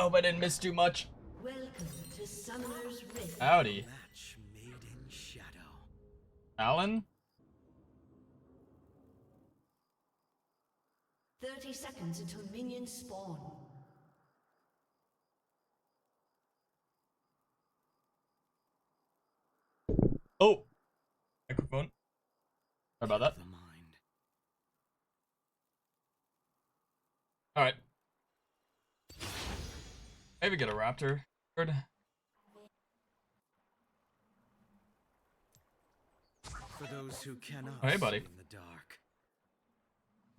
hope I didn't miss too much. Welcome to Summoner's Rift. Howdy. Match made in shadow. Alan? 30 seconds until minions spawn. Oh! Microphone. Sorry about that. The mind. Alright. Maybe get a raptor. Good. For those who cannot Oh, hey, buddy. see in the dark.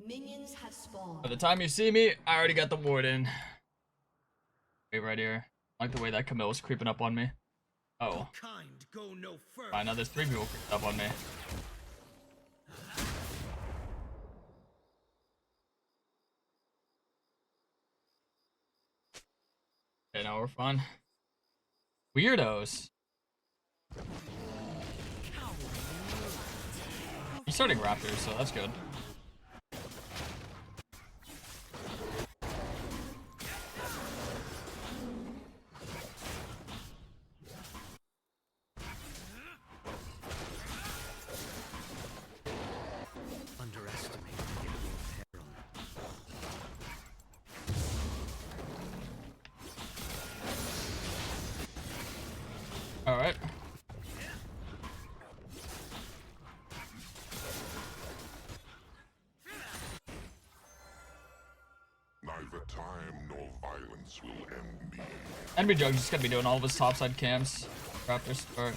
Minions have spawned. By the time you see me, I already got the ward in. Wait right here. I like the way that Camille's creeping up on me. Oh. Kind go no further. I know there's 3 people creeping up on me. Okay, now we're fine. Weirdos. He's starting raptors, so that's good. Underestimate the enemy peril. Alright. Neither time nor violence will end me. Enemy Jug's just gonna be doing all of his topside camps. Raptors start.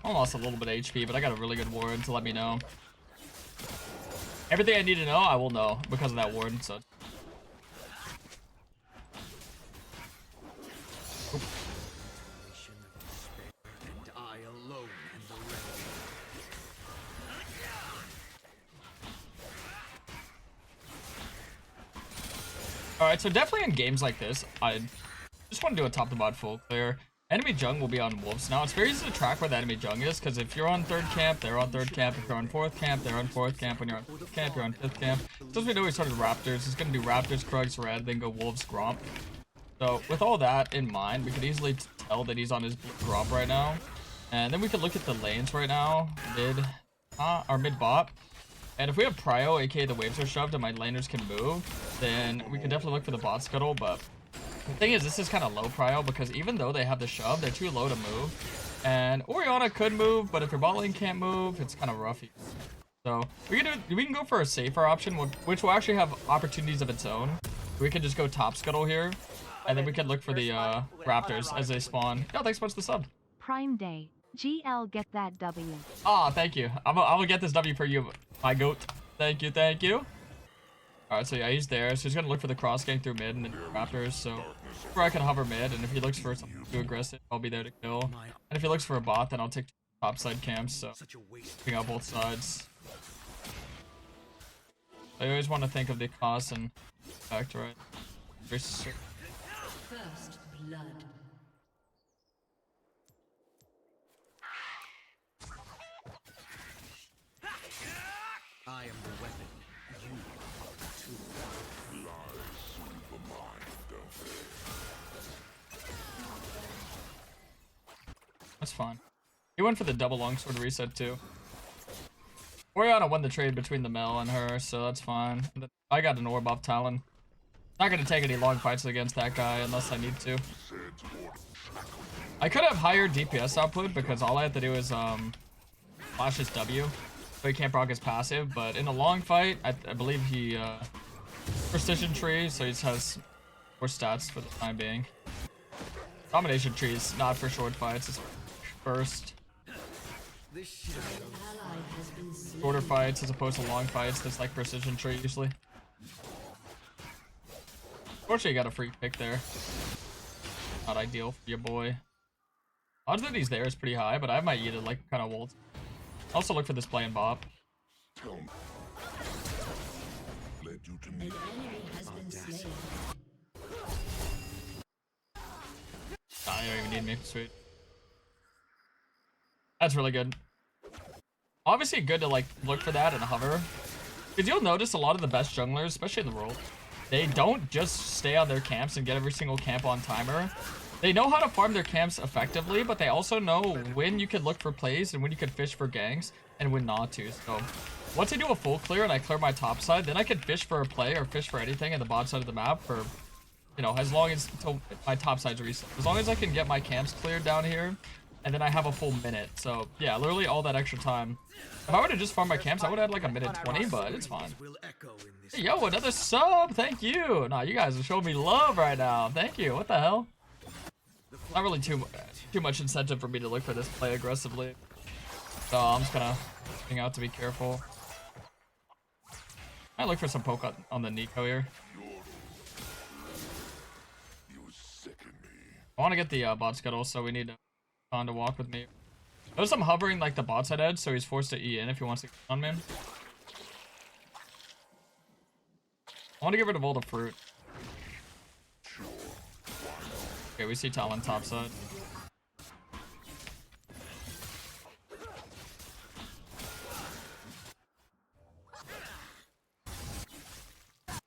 I lost a little bit of HP, but I got a really good ward to let me know. Everything I need to know, I will know because of that ward, so. Nation of despair, and I alone am the remedy. Alright, so definitely in games like this, I just want to do a top to bottom full clear. Enemy Jung will be on wolves. Now, it's very easy to track where the enemy Jung is, because if you're on 3rd camp, they're on 3rd camp. If you're on 4th camp, they're on 4th camp. When you're on 5th camp, you're on 5th camp. Since we know he started Raptors, he's going to do Raptors, Krugs, Red, then go Wolves, Gromp. So, with all that in mind, we could easily tell that he's on his Gromp right now. And then we could look at the lanes right now, mid bot. And if we have Prio, aka the waves are shoved and my laners can move, then we can definitely look for the bot scuttle, but the thing is, this is kind of low prio because even though they have the shove, they're too low to move. And Orianna could move, but if your bot lane can't move, it's kind of rough. So we can go for a safer option, which will actually have opportunities of its own. We can just go top scuttle here, and then we can look for the Raptors as they spawn. Yo, thanks so much for the sub. Prime Day. GL, get that W. Ah, thank you. I'm gonna get this W for you, my goat. Thank you, thank you. Alright, so yeah, he's there. So he's gonna look for the cross gang through mid and then Raptors. So where I can hover mid, and if he looks for something too aggressive, I'll be there to kill. And if he looks for a bot, then I'll take top side camps. So Such a waste. picking out both sides. I always want to think of the cost and effect, right? First blood. I am the weapon. You are the tool. Lies through the mind, don't they? That's fine. He went for the double longsword reset too. Orianna won the trade between the Mel and her, so that's fine. I got an orb off Talon. Not gonna take any long fights against that guy unless I need to. I could have higher DPS output because all I have to do is flash his W, so he can't proc his passive. But in a long fight, I believe he precision tree, so he just has more stats for the time being. Domination tree is not for short fights; it's burst. This shadow. Ally has been slain. Shorter fights as opposed to long fights. That's like precision tree usually. Unfortunately, you got a free pick there. Not ideal for your boy. Odds that he's there is pretty high, but I might eat it like kind of ult. Also look for this play and bop. Tell me. Led you to An me. enemy has been slain. Nah, you don't even need me. Sweet. That's really good. Obviously good to like look for that and hover. Because you'll notice a lot of the best junglers, especially in the world, they don't just stay on their camps and get every single camp on timer. They know how to farm their camps effectively, but they also know when you can look for plays and when you can fish for ganks and when not to. So once I do a full clear and I clear my top side, then I can fish for a play or fish for anything in the bot side of the map for, you know, as long as until my top side's reset. As long as I can get my camps cleared down here, and then I have a full minute. So yeah, literally all that extra time. If I were to just farm my camps, I would have had like a minute 20, but it's fine. Hey, yo, another sub. Thank you. Nah, you guys are showing me love right now. Thank you. What the hell? Not really too much incentive for me to look for this play aggressively. So I'm just gonna hang out to be careful. I look for some poke on the Nico here. I want to get the bot scuttle, so we need Kayn to walk with me. Notice I'm hovering like the bot side edge, so he's forced to E in if he wants to get on me. I want to get rid of all the fruit. Okay, we see Talon top side.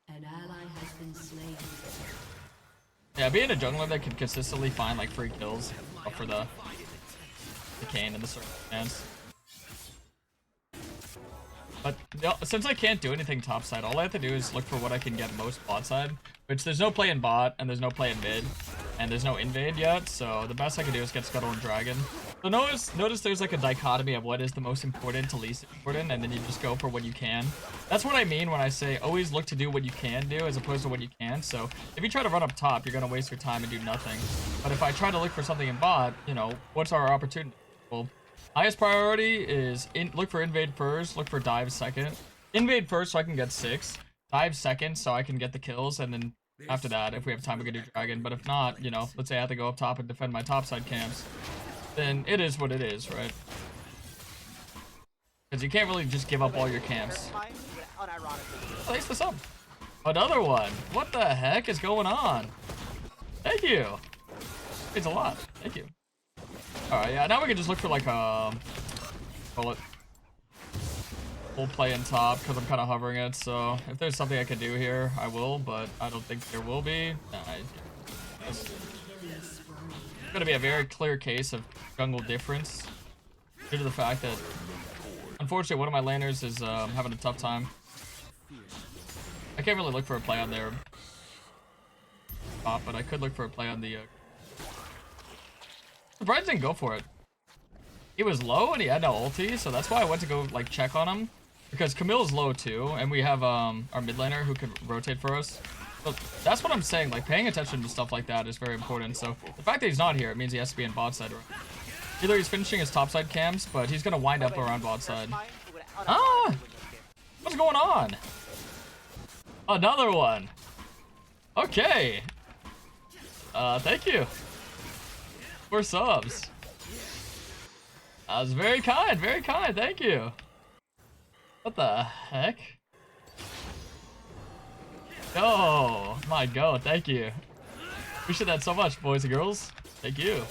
An ally has been slain. Yeah, being a jungler that can consistently find like free kills for the Kayn in the circumstance. But since I can't do anything top side, all I have to do is look for what I can get most bot side. Which there's no play in bot, and there's no play in mid, and there's no invade yet, so the best I can do is get Scuttle and Dragon. So notice there's like a dichotomy of what is the most important to least important, and then you just go for what you can. That's what I mean when I say always look to do what you can do as opposed to what you can. So if you try to run up top, you're gonna waste your time and do nothing. But if I try to look for something in bot, you know, what's our opportunity? Well, highest priority is look for invade first, look for dive second. Invade first so I can get 6. Dive second so I can get the kills, and then after that, if we have time, we can do Dragon. But if not, you know, let's say I have to go up top and defend my topside camps, then it is what it is, right? Because you can't really just give up all your camps. Thanks for sub. Another one. What the heck is going on? Thank you. It's a lot. Thank you. Alright, yeah, now we can just look for like bullet. We'll play in top because I'm kind of hovering it, so if there's something I can do here, I will, but I don't think there will be. Nah, it's gonna be a very clear case of jungle difference due to the fact that, unfortunately, one of my laners is having a tough time. I can't really look for a play on their top, but I could look for a play on the... Surprised didn't go for it. He was low and he had no ulti, so that's why I went to go like check on him. Because Camille's low too, and we have our mid laner who can rotate for us. So that's what I'm saying, like paying attention to stuff like that is very important. So the fact that he's not here, it means he has to be in bot side. Either he's finishing his top side camps, but he's gonna wind up around bot side. Ah! What's going on? Another one. Okay. Thank you for subs. That was very kind, thank you. What the heck? Oh my god, thank you. Appreciate that so much, boys and girls. Thank you.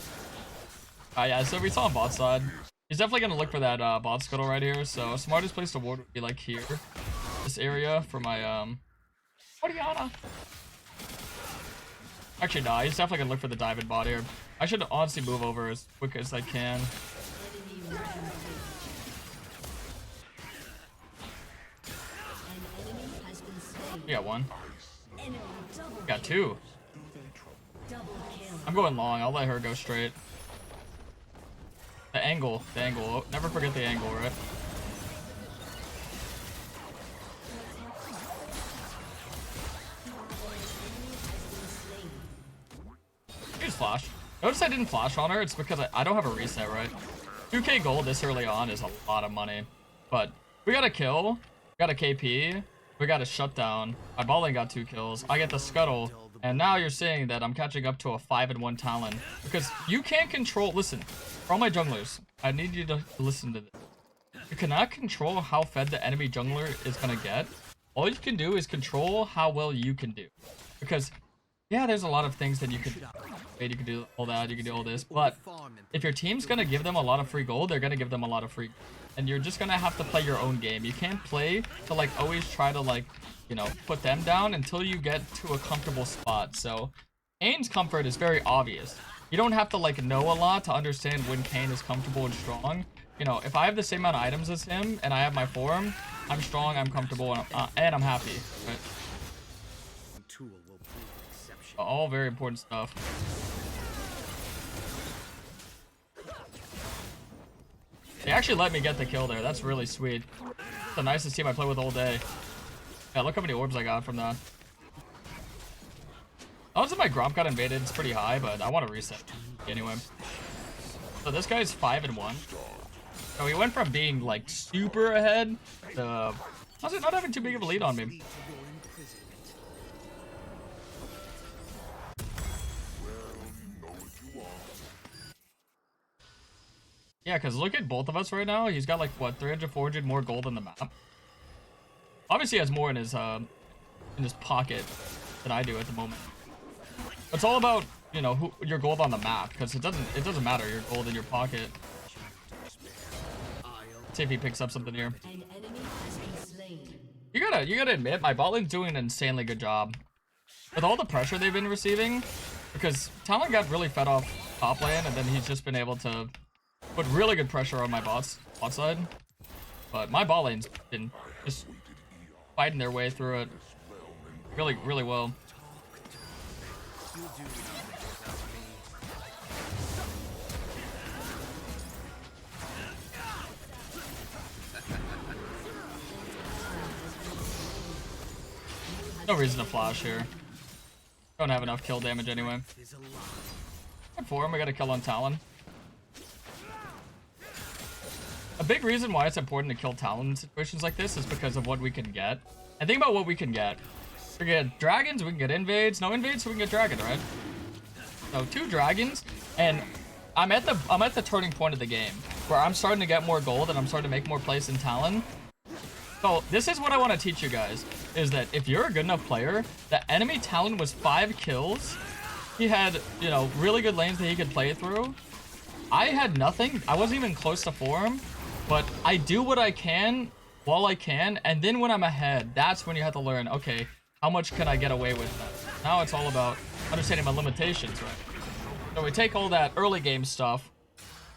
Alright, yeah, so we saw on bot side. He's definitely gonna look for that bot scuttle right here, so smartest place to ward would be like here. This area for my Oriana. Actually, nah, he's definitely gonna look for the dive in bot here. I should honestly move over as quick as I can. We got one. We got 2. I'm going long. I'll let her go straight. The angle. Oh, never forget the angle, right? Here's flash. Notice I didn't flash on her. It's because I don't have a reset, right? 2k gold this early on is a lot of money. But we got a kill. We got a KP. We got a shutdown. My bot lane got 2 kills. I get the scuttle. And now you're saying that I'm catching up to a 5-1 Talon. Because you can't control... Listen, for all my junglers, I need you to listen to this. You cannot control how fed the enemy jungler is going to get. All you can do is control how well you can do. Because, yeah, there's a lot of things that you can do. wait, you can do all that, you can do all this. But if your team's gonna give them a lot of free gold, they're gonna give them a lot of free gold. And you're just gonna have to play your own game. You can't play to like always try to like, you know, put them down until you get to a comfortable spot. So Kayn's comfort is very obvious. You don't have to like know a lot to understand when Kayn is comfortable and strong. You know, if I have the same amount of items as him and I have my form, I'm strong, I'm comfortable, and I'm happy. Right? All very important stuff. They actually let me get the kill there. That's really sweet. It's the nicest team I play with all day. Yeah, look how many orbs I got from that. Odds that my Gromp got invaded, it's pretty high, but I want to reset anyway. So this guy's 5-1. So he went from being like super ahead to honestly not having too big of a lead on me. Yeah, because look at both of us right now. He's got like, what, 300, 400 more gold in the map. Obviously he has more in his pocket than I do at the moment. It's all about, you know, your gold on the map, because it doesn't matter your gold in your pocket. Let's see if he picks up something here. An enemy has been slain. You gotta admit, my bot lane's doing an insanely good job. With all the pressure they've been receiving, because Talon got really fed off top lane, and then he's just been able to put really good pressure on my bot side. But my bot lane's been just fighting their way through it really, really well. No reason to flash here. Don't have enough kill damage anyway. Good for him, I got a kill on Talon. A big reason why it's important to kill Talon in situations like this is because of what we can get. And think about what we can get. We can get dragons, we can get invades. No invades, so we can get dragon, right? So 2 dragons, and I'm at the turning point of the game where I'm starting to get more gold and I'm starting to make more plays in Talon. So this is what I want to teach you guys, is that if you're a good enough player, the enemy Talon was 5 kills. He had, you know, really good lanes that he could play through. I had nothing. I wasn't even close to form, but I do what I can while I can, and then when I'm ahead, that's when you have to learn, okay, how much can I get away with that? Now it's all about understanding my limitations, right? So we take all that early game stuff,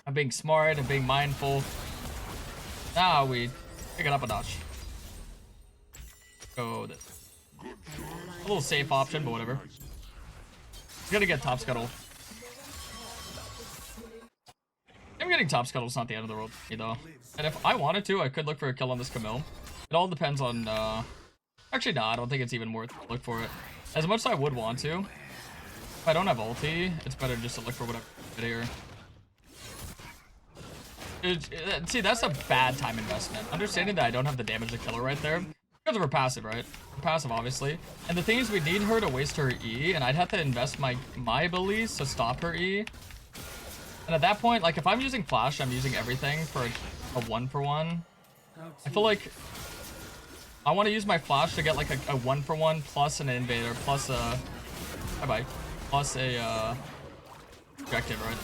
and being smart and being mindful. Now we pick it up a notch. Go this. A little safe option, but whatever. He's gonna get top scuttle. Him getting top scuttle is not the end of the world for me, though. And if I wanted to, I could look for a kill on this Camille. It all depends on, actually, no, I don't think it's even worth to look for it. As much as I would want to. If I don't have ulti, it's better just to look for whatever here. See, that's a bad time investment. Understanding that I don't have the damage to kill her right there. Because of her passive, right? Her passive, obviously. And the thing is, we need her to waste her E, and I'd have to invest my abilities to stop her E. And at that point, like, if I'm using flash, I'm using everything for a 1-for-1. I feel like I want to use my flash to get like a 1-for-1 plus an invader plus a plus a objective, right?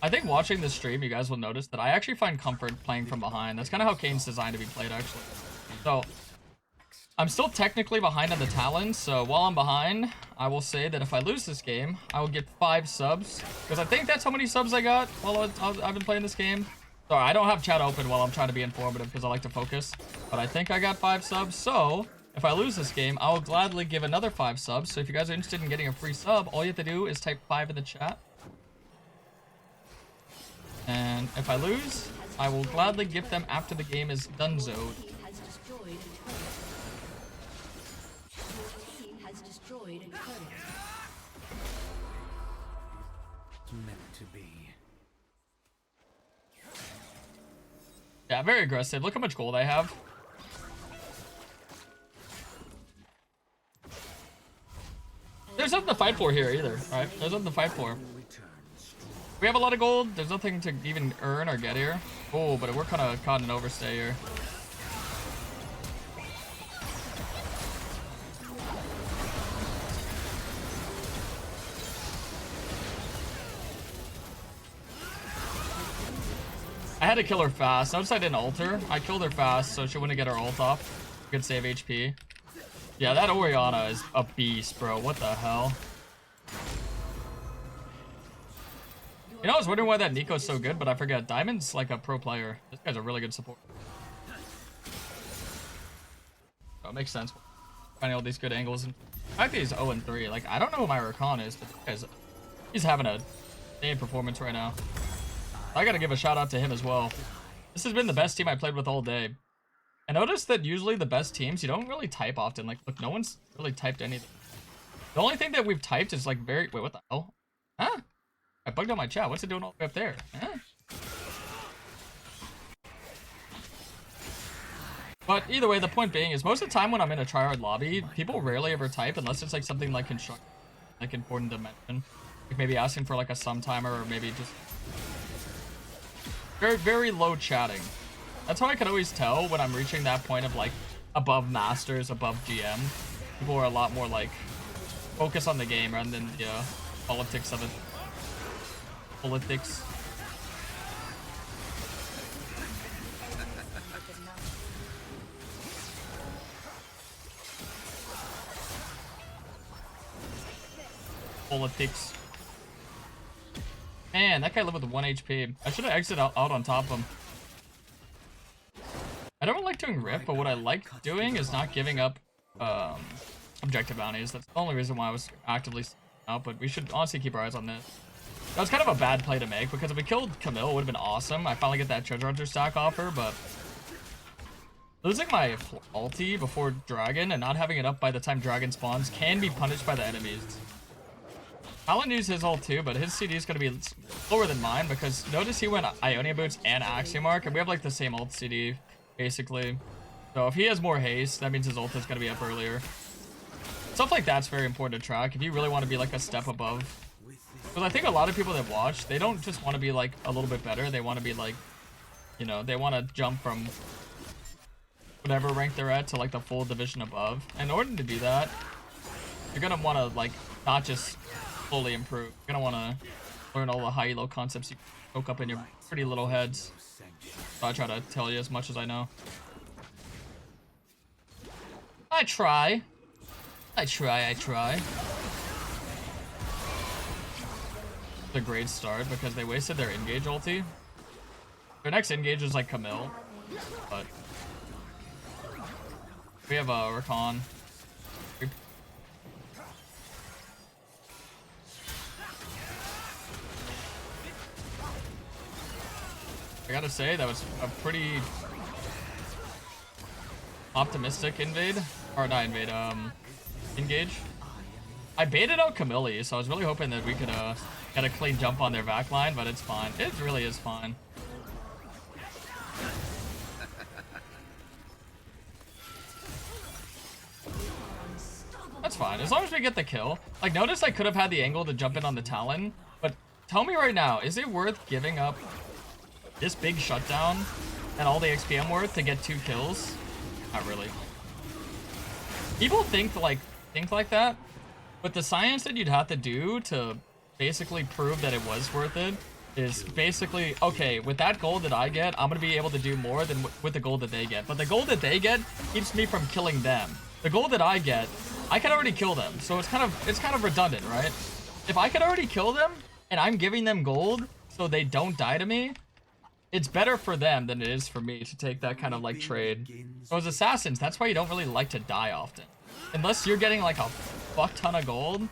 I think watching this stream, you guys will notice that I actually find comfort playing from behind. That's kind of how Kayn's designed to be played, actually. So I'm still technically behind on the Talons, so while I'm behind, I will say that if I lose this game, I will get 5 subs, because I think that's how many subs I got while I've been playing this game. Sorry, I don't have chat open while I'm trying to be informative, because I like to focus, but I think I got 5 subs, so if I lose this game, I will gladly give another 5 subs, so if you guys are interested in getting a free sub, all you have to do is type 5 in the chat. And if I lose, I will gladly give them after the game is donezoed. Meant to be. Yeah, very aggressive. Look how much gold I have. There's nothing to fight for here either, right? There's nothing to fight for. We have a lot of gold. There's nothing to even earn or get here. Oh, but we're kind of caught in an overstay here. had to kill her fast. Notice I didn't ult her. I killed her fast so she wouldn't get her ult off. Good save HP. Yeah, that Orianna is a beast, bro. What the hell? You know, I was wondering why that Nico's so good, but I forget. Diamond's like a pro player. This guy's a really good support. Oh, it makes sense. Finding all these good angles. And the fact that he's 0-3. Like, I don't know who my Rakan is, but this guy's, he's having a insane performance right now. I gotta give a shout out to him as well. This has been the best team I played with all day. I noticed that usually the best teams, you don't really type often. Like, look, no one's really typed anything. The only thing that we've typed is like very... Wait, what the hell? Huh? I bugged out my chat. What's it doing all the way up there? Huh? But either way, the point being is most of the time when I'm in a tryhard lobby, people rarely ever type unless it's like something like construct, like important to mention. Like maybe asking for like a sum timer or maybe just very, very low chatting. That's how I can always tell when I'm reaching that point of like above masters, above GM. People are a lot more like focus on the game rather than the politics of it. Politics. Politics. Man, that guy lived with 1 HP. I should have exited out on top of him. I don't like doing Rift, but what I like doing is not giving up objective bounties. That's the only reason why I was actively out, but we should honestly keep our eyes on this. That was kind of a bad play to make, because if we killed Camille, it would have been awesome. I finally get that treasure hunter stack off her, but losing my ulti before Dragon and not having it up by the time Dragon spawns can be punished by the enemies. Talon used his ult too, but his CD is going to be lower than mine because notice he went Ionia Boots and Axiomark, and we have like the same ult CD, basically. So if he has more haste, that means his ult is going to be up earlier. Stuff like that's very important to track if you really want to be like a step above. Because I think a lot of people that watch, they don't just want to be like a little bit better. They want to be like, you know, they want to jump from whatever rank they're at to like the full division above. And in order to do that, you're going to want to like not just slowly improve. You're going to want to learn all the high-elo concepts you poke up in your pretty little heads. So I try to tell you as much as I know. I try. I try. It's a great start because they wasted their engage ulti. Their next engage is like Camille, but we have a Rakan. I gotta say that was a pretty optimistic invade, or not invade, engage. I baited out Camille, so I was really hoping that we could get a clean jump on their back line, but it's fine. It really is fine. That's fine, as long as we get the kill. Like, notice I could have had the angle to jump in on the Talon, but tell me right now, is it worth giving up this big shutdown and all the XP I'm worth to get 2 kills? Not really. People think like that, but the science that you'd have to do to basically prove that it was worth it is basically, okay, with that gold that I get, I'm gonna be able to do more than with the gold that they get. But the gold that they get keeps me from killing them. The gold that I get, I can already kill them, so it's kind of redundant, right? If I can already kill them and I'm giving them gold so they don't die to me, it's better for them than it is for me to take that kind of like trade. So as assassins, that's why you don't really like to die often. Unless you're getting like a fuck ton of gold,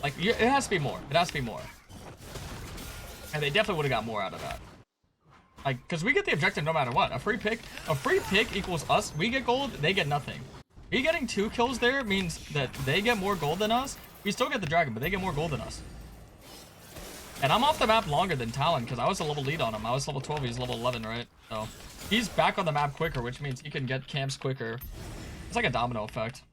like it has to be more. It has to be more. And they definitely would have got more out of that. Like, because we get the objective no matter what. A free pick equals us. We get gold, they get nothing. Me getting 2 kills there means that they get more gold than us. We still get the dragon, but they get more gold than us. And I'm off the map longer than Talon because I was a level lead on him. I was level 12, he's level 11, right? So he's back on the map quicker, which means he can get camps quicker. It's like a domino effect.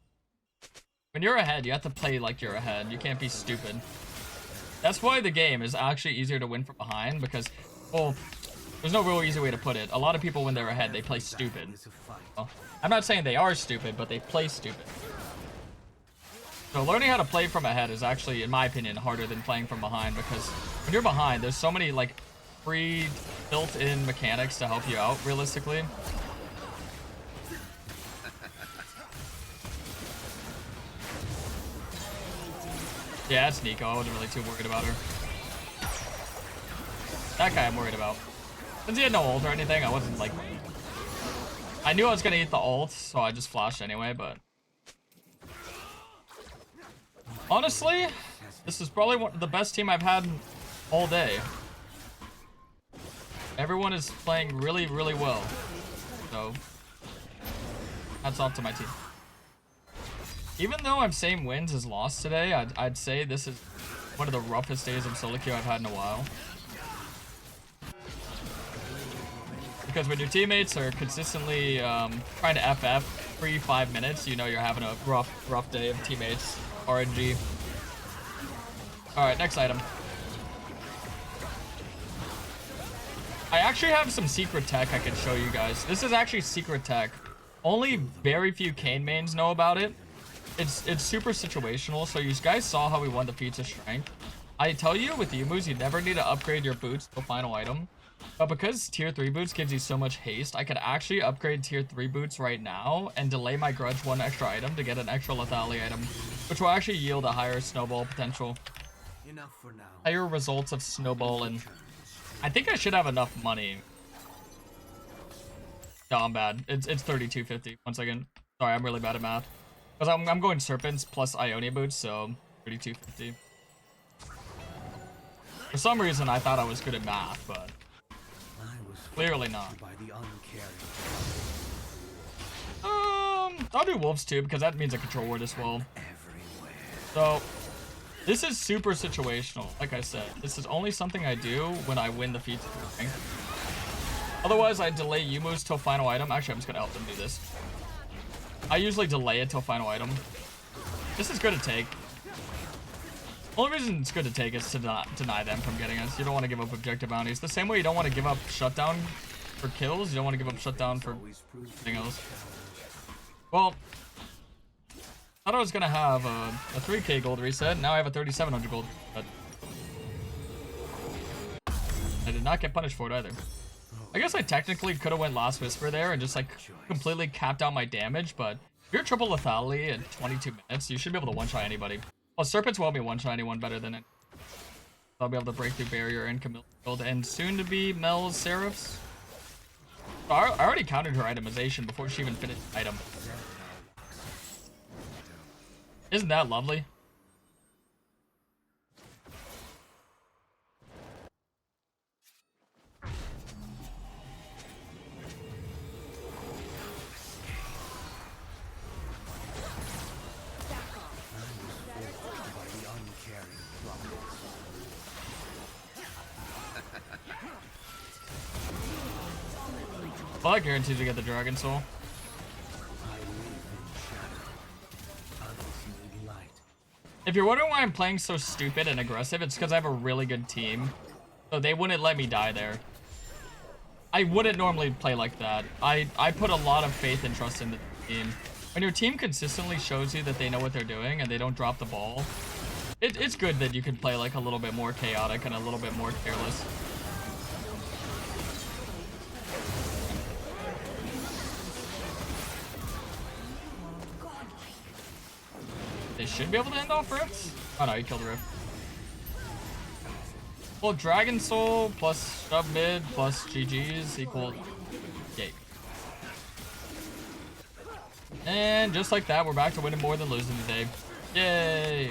When you're ahead, you have to play like you're ahead. You can't be stupid. That's why the game is actually easier to win from behind because, well, there's no real easy way to put it. A lot of people, when they're ahead, they play stupid. Well, I'm not saying they are stupid, but they play stupid. So learning how to play from ahead is actually, in my opinion, harder than playing from behind because when you're behind, there's so many like free built-in mechanics to help you out, realistically. Yeah, it's Nico. I wasn't really too worried about her. That guy I'm worried about. Since he had no ult or anything, I wasn't like... I knew I was gonna eat the ult, so I just flashed anyway, but... Honestly, this is probably the best team I've had all day. Everyone is playing really, really well. So, hats off to my team. Even though I'm saying wins is lost today, I'd say this is one of the roughest days of solo queue I've had in a while. Because when your teammates are consistently trying to FF every 5 minutes, you know you're having a rough day of teammates. RNG. Alright, next item. I actually have some secret tech I can show you guys. This is actually secret tech. Only very few Kayn mains know about it. It's super situational, so you guys saw how we won the feats of strength. I tell you, with Youmuu's, you never need to upgrade your boots to a final item. But because tier 3 boots gives you so much haste, I could actually upgrade tier 3 boots right now and delay my grudge one extra item to get an extra lethality item, which will actually yield a higher snowball potential. Enough for now. Higher results of snowballing. I think I should have enough money. No, I'm bad. It's 3250. 1 second. Sorry, I'm really bad at math. Because I'm going serpents plus Ionia boots, so 3250. For some reason, I thought I was good at math, but clearly not. I'll do wolves too, because that means a control word as well. So, this is super situational. Like I said, this is only something I do when I win the feats of strength. Otherwise, I delay Youmuu's till final item. Actually, I'm just gonna help them do this. I usually delay it till final item. This is good to take. Only reason it's good to take is to not deny them from getting us. You don't want to give up objective bounties. The same way you don't want to give up shutdown for kills, you don't want to give up shutdown for anything else. Well, I thought I was going to have a 3k gold reset. Now I have a 3700 gold reset. I did not get punished for it either. I guess I technically could have went Last Whisper there and just like completely capped out my damage, but if you're triple lethality at 22 minutes, you should be able to one-shot anybody. Well, Serpents will be one-shot anyone better than it. I'll be able to break through barrier and Camille and soon to be Mel's Seraphs. I already counted her itemization before she even finished the item. Isn't that lovely? Well, I guarantee to get the Dragon Soul. If you're wondering why I'm playing so stupid and aggressive, it's because I have a really good team. So they wouldn't let me die there. I wouldn't normally play like that. I put a lot of faith and trust in the team. When your team consistently shows you that they know what they're doing and they don't drop the ball, it's good that you can play like a little bit more chaotic and a little bit more careless. They should be able to end off Rifts. Oh no, he killed the Rift. Well, Dragon Soul plus shove mid plus GG's equal gate. And just like that, we're back to winning more than losing today. Yay!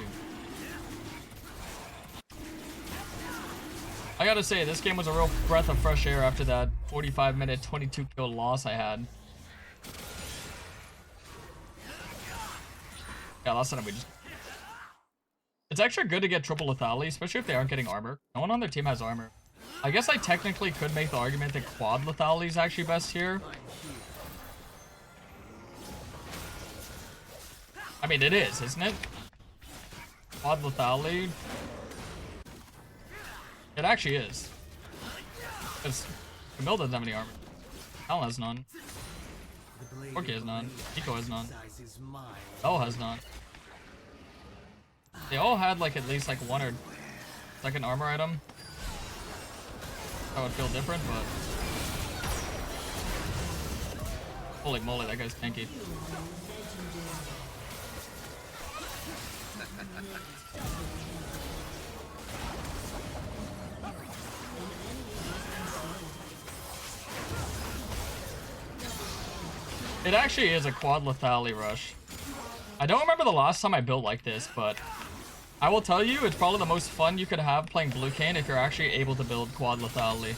I gotta say, this game was a real breath of fresh air after that 45-minute, 22-kill loss I had. Yeah, last time we just... It's extra good to get triple lethality, especially if they aren't getting armor. No one on their team has armor. I guess I technically could make the argument that quad lethality is actually best here. I mean, it is, isn't it? Quad lethality. It actually is. Because Camille doesn't have any armor. Hal has none. Orky has none. Nico has none. Bell has none. They all had like at least like one or second armor item. That would feel different, but holy moly, that guy's tanky. It actually is a quad lethality rush. I don't remember the last time I built like this, but I will tell you, it's probably the most fun you could have playing blue Kayn if you're actually able to build quad lethality.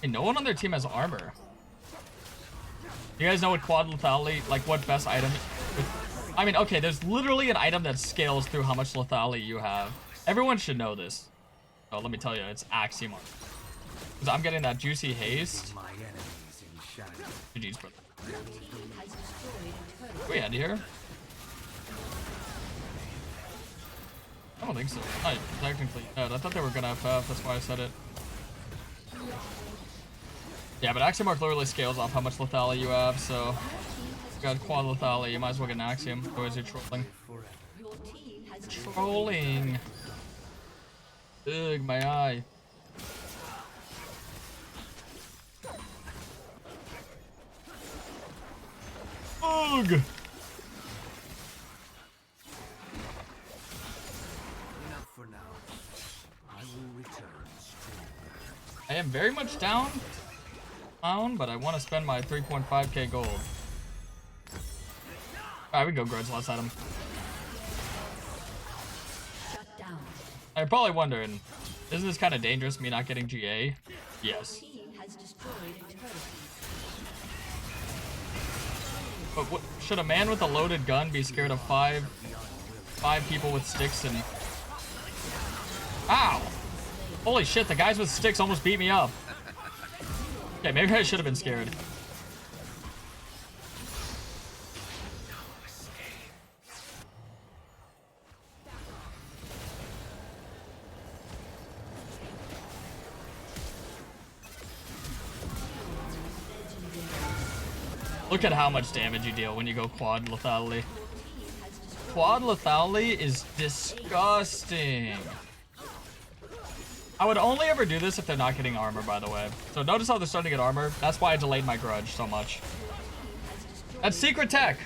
Hey, no one on their team has armor. You guys know what quad lethality, like what best item? I mean, okay, there's literally an item that scales through how much lethality you have. Everyone should know this. Oh, let me tell you, it's Axiom. Because I'm getting that juicy haste. My enemies in shadow. GG's, brother. Are we end here? I don't think so. I technically, I thought they were gonna FF, that's why I said it. Yeah, but Axiom Mark literally scales off how much lethality you have, so you got quad lethality, you might as well get an Axiom, otherwise you're trolling. Trolling! Ugh, my eye. Ugh! Enough for now. I will return stronger. I am very much down, but I want to spend my 3.5k gold. Alright, we can go grudge, let's at him. Shut down. I'm probably wondering, isn't this kind of dangerous, me not getting GA? Yes. Team has destroyed a turret. But what, should a man with a loaded gun be scared of five people with sticks and... Ow! Holy shit, the guys with sticks almost beat me up. Okay, maybe I should have been scared. Look at how much damage you deal when you go quad lethality. Quad lethality is disgusting. I would only ever do this if they're not getting armor, by the way. So notice how they're starting to get armor. That's why I delayed my grudge so much. That's secret tech.